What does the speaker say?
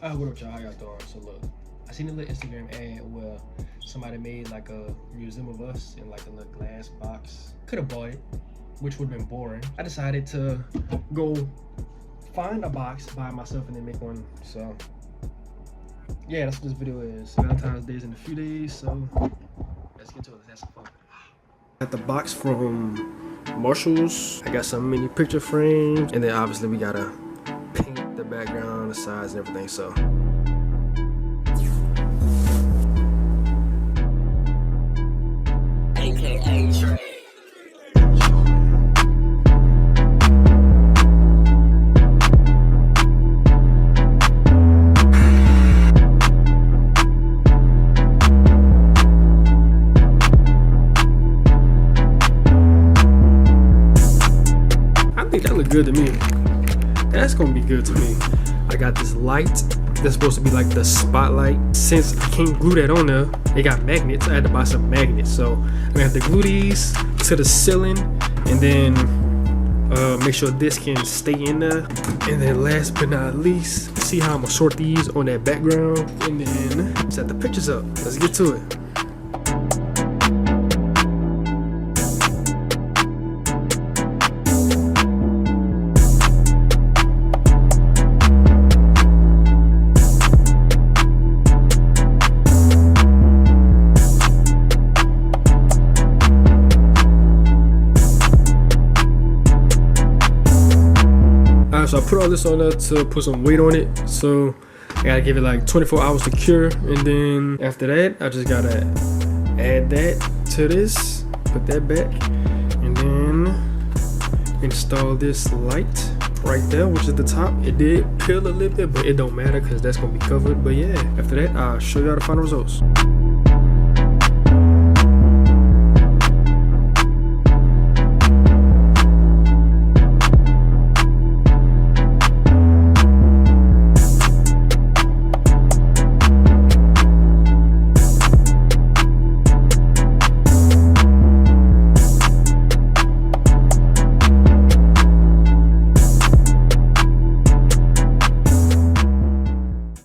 What up, y'all? How y'all doing? So look, I seen a little Instagram ad where somebody made like a museum of us in like a little glass box. Could have bought it, which would have been boring. I decided to go find a box by myself and then make one. So yeah, that's what this video is. Valentine's Day is in a few days, so let's get to it. Let's have some fun. Got the box from Marshalls. I got some mini picture frames, and then obviously we gotta paint the background, the sides, and everything. So AKA Trey. I think that looked good to me. That's gonna be good to me. I got this light that's supposed to be like the spotlight. Since I can't glue that on there, they got magnets. I had to buy some magnets, so I'm gonna have to glue these to the ceiling and then make sure this can stay in there. And then last but not least, see how I'm gonna sort these on that background and then set the pictures up. Let's get to it. So I put all this on there to put some weight on it. So I gotta give it like 24 hours to cure. And then after that, I just gotta add that to this, put that back, and then install this light right there, which is the top. It did peel a little bit, but it don't matter because that's gonna be covered. But yeah, after that, I'll show y'all the final results.